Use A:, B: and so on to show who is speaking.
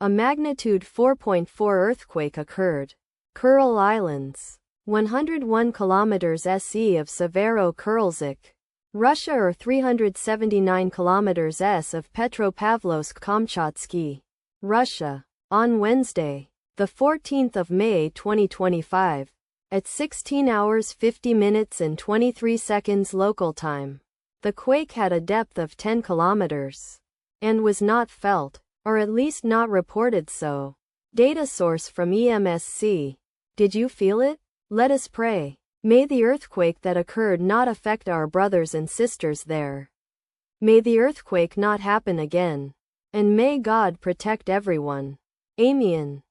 A: A magnitude 4.4 earthquake occurred. Kuril Islands. 101 kilometers SE of Severo-Kurilsk, Russia, or 379 kilometers S of Petropavlovsk-Kamchatsky, Russia. On Wednesday, the 14th of May 2025, at 16 hours 50 minutes and 23 seconds local time, the quake had a depth of 10 kilometers and was not felt, or at least not reported so. Data source from EMSC. Did you feel it? Let us pray. May the earthquake that occurred not affect our brothers and sisters there. May the earthquake not happen again. And may God protect everyone. Amen.